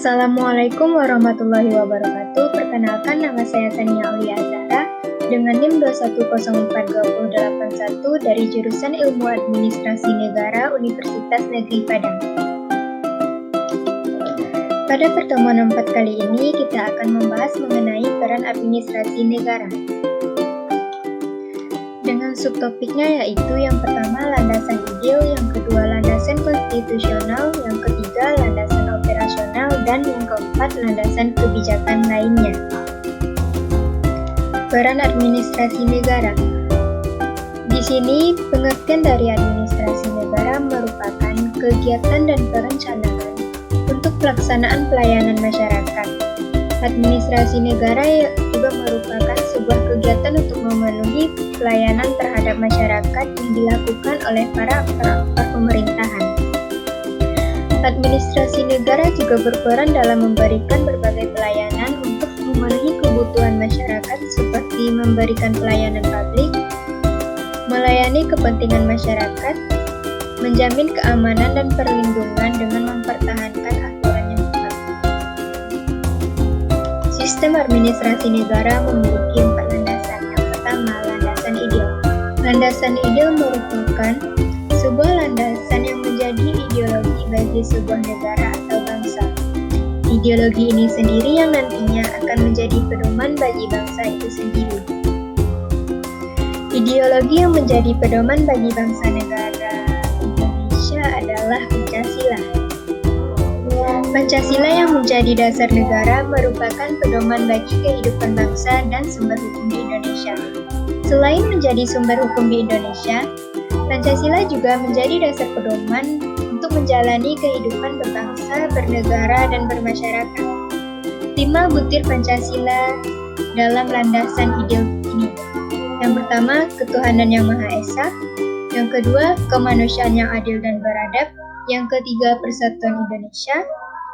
Assalamualaikum warahmatullahi wabarakatuh. Perkenalkan, nama saya Tania Aulia Azhara dengan NIM 2104281 dari jurusan Ilmu Administrasi Negara Universitas Negeri Padang. Pada pertemuan 4 kali ini, kita akan membahas mengenai peran administrasi negara. Dengan subtopiknya yaitu yang pertama landasan ideal, yang kedua landasan konstitusional, yang ketiga landasan operasional, dan yang keempat landasan kebijakan lainnya. Peran administrasi negara. Di sini pengertian dari administrasi negara merupakan kegiatan dan perencanaan untuk pelaksanaan pelayanan masyarakat. Administrasi negara juga merupakan sebuah kegiatan untuk memenuhi pelayanan terhadap masyarakat yang dilakukan oleh para aktor pemerintahan. Administrasi negara juga berperan dalam memberikan berbagai pelayanan untuk memenuhi kebutuhan masyarakat seperti memberikan pelayanan publik, melayani kepentingan masyarakat, menjamin keamanan dan perlindungan dengan mempertahankan aturan yang tepat. Sistem administrasi negara memiliki 4 landasan. Yang pertama, landasan ideal. Landasan ideal merupakan sebuah landasan yang menjadi ideologi bagi sebuah negara atau bangsa. Ideologi ini sendiri yang nantinya akan menjadi pedoman bagi bangsa itu sendiri. Ideologi yang menjadi pedoman bagi bangsa negara Indonesia adalah Pancasila. Pancasila yang menjadi dasar negara merupakan pedoman bagi kehidupan bangsa dan sumber hukum di Indonesia. Selain menjadi sumber hukum di Indonesia, Pancasila juga menjadi dasar pedoman untuk menjalani kehidupan berbangsa, bernegara, dan bermasyarakat. 5 butir Pancasila dalam landasan ideal ini. Yang pertama, ketuhanan yang Maha Esa. Yang kedua, kemanusiaan yang adil dan beradab. Yang ketiga, persatuan Indonesia.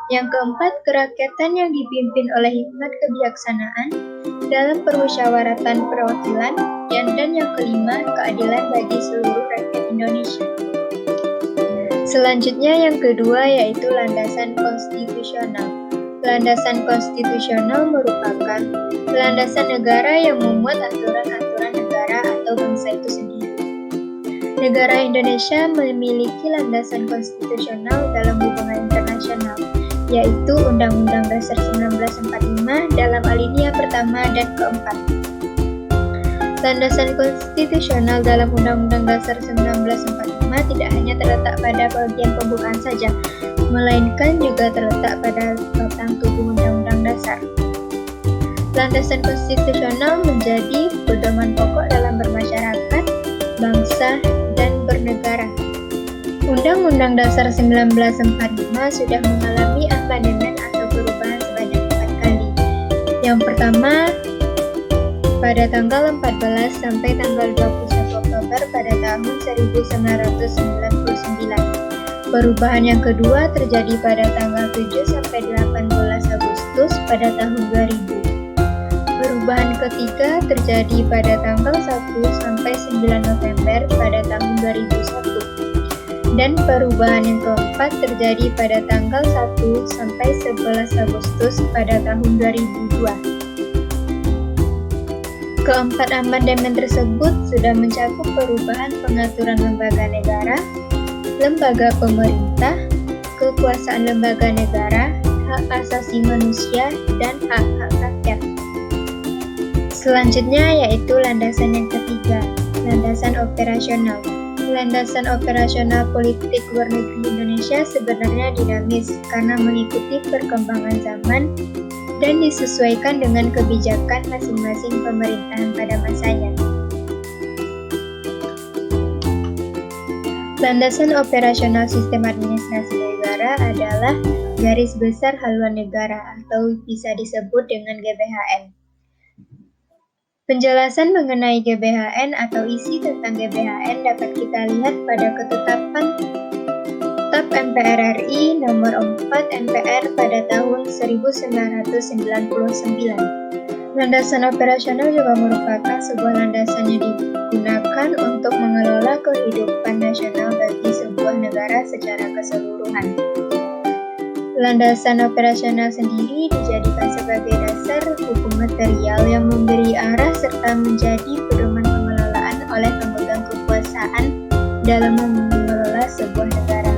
Yang keempat, kerakyatan yang dipimpin oleh hikmat kebijaksanaan dalam permusyawaratan perwakilan. Dan yang kelima, keadilan bagi seluruh rakyat Indonesia. Selanjutnya yang kedua yaitu landasan konstitusional. Landasan konstitusional merupakan landasan negara yang memuat aturan-aturan negara atau bangsa itu sendiri. Negara Indonesia memiliki landasan konstitusional dalam hubungan internasional, yaitu Undang-Undang Dasar 1945 dalam alinea pertama dan keempat. Landasan konstitusional dalam Undang-Undang Dasar 1945 tidak hanya terletak pada bagian pembukaan saja, melainkan juga terletak pada batang tubuh Undang-Undang Dasar. Landasan konstitusional menjadi pedoman pokok dalam bermasyarakat, bangsa, dan bernegara. Undang-Undang Dasar 1945 sudah mengalami amandemen atau perubahan sebanyak 4 kali. Yang pertama, pada tanggal 14 sampai tanggal 21 Oktober pada tahun 1999. Perubahan yang kedua terjadi pada tanggal 7 sampai 18 Agustus pada tahun 2000. Perubahan ketiga terjadi pada tanggal 1 sampai 9 November pada tahun 2001. Dan perubahan yang keempat terjadi pada tanggal 1 sampai 11 Agustus pada tahun 2002. Keempat amandemen tersebut sudah mencakup perubahan pengaturan lembaga negara, lembaga pemerintah, kekuasaan lembaga negara, hak asasi manusia, dan hak-hak rakyat. Selanjutnya yaitu landasan yang ketiga, landasan operasional. Landasan operasional politik luar negeri Indonesia sebenarnya dinamis karena mengikuti perkembangan zaman dan disesuaikan dengan kebijakan masing-masing pemerintahan pada masanya. Landasan operasional sistem administrasi negara adalah garis besar haluan negara atau bisa disebut dengan GBHN. Penjelasan mengenai GBHN atau isi tentang GBHN dapat kita lihat pada ketetapan Tetap MPR RI nomor 4 MPR pada tahun 1999. Landasan operasional juga merupakan sebuah landasan yang digunakan untuk mengelola kehidupan nasional bagi sebuah negara secara keseluruhan. Landasan operasional sendiri dijadikan sebagai dasar hukum material yang memberi arah serta menjadi pedoman pengelolaan oleh pemegang kekuasaan dalam mengelola sebuah negara.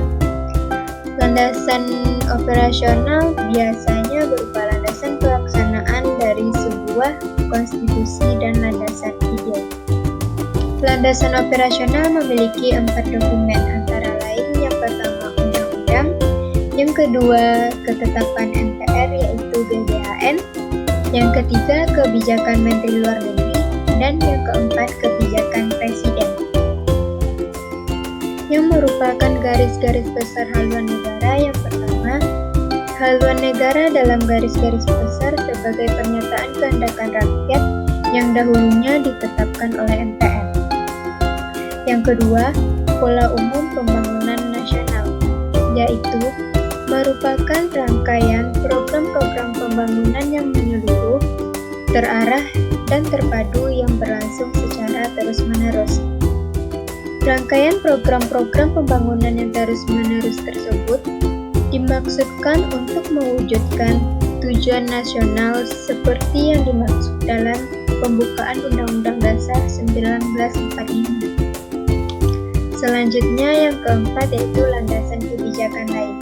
Landasan operasional biasanya berupa landasan pelaksanaan dari sebuah konstitusi dan landasan ide. Landasan operasional memiliki 4 dokumen, antara lain yang pertama undang-undang, yang kedua ketetapan MPR yaitu GBHN, yang ketiga kebijakan Menteri Luar Negeri, dan yang keempat kebijakan Presiden. Yang merupakan garis-garis besar haluan negara, yang pertama, haluan negara dalam garis-garis besar sebagai pernyataan kehendakan rakyat yang dahulunya ditetapkan oleh MPR. Yang kedua, pola umum pembangunan nasional, yaitu merupakan rangkaian program-program pembangunan yang menyeluruh, terarah, dan terpadu yang berlangsung secara terus-menerus. Rangkaian program-program pembangunan yang terus-menerus tersebut dimaksudkan untuk mewujudkan tujuan nasional seperti yang dimaksud dalam pembukaan Undang-Undang Dasar 1945. Selanjutnya yang keempat yaitu landasan kebijakan lain.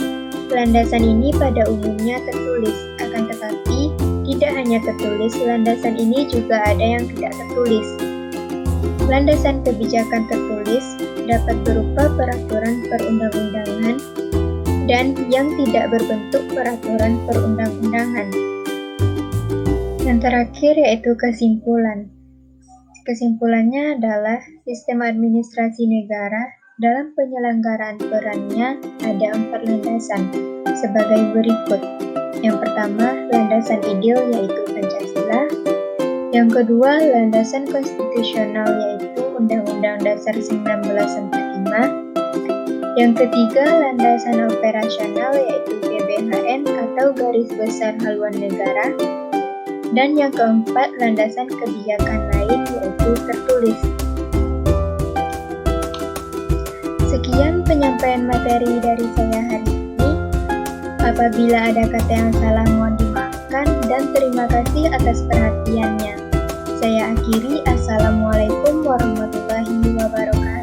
Landasan ini pada umumnya tertulis, akan tetapi tidak hanya tertulis, landasan ini juga ada yang tidak tertulis. Landasan kebijakan tertulis dapat berupa peraturan perundang-undangan dan yang tidak berbentuk peraturan perundang-undangan. Yang terakhir yaitu kesimpulan. Kesimpulannya adalah sistem administrasi negara dalam penyelenggaraan perannya ada 4 landasan sebagai berikut. Yang pertama, landasan ideal yaitu Pancasila. Yang kedua, landasan konstitusional yaitu Undang-Undang Dasar 1945. Yang ketiga, landasan operasional yaitu GBHN atau Garis Besar Haluan Negara. Dan yang keempat, landasan kebijakan lain yaitu tertulis. Sekian penyampaian materi dari saya hari ini. Apabila ada kata yang salah mohon dimaafkan dan terima kasih atas perhatiannya. Saya akhiri. Assalamualaikum warahmatullahi wabarakatuh.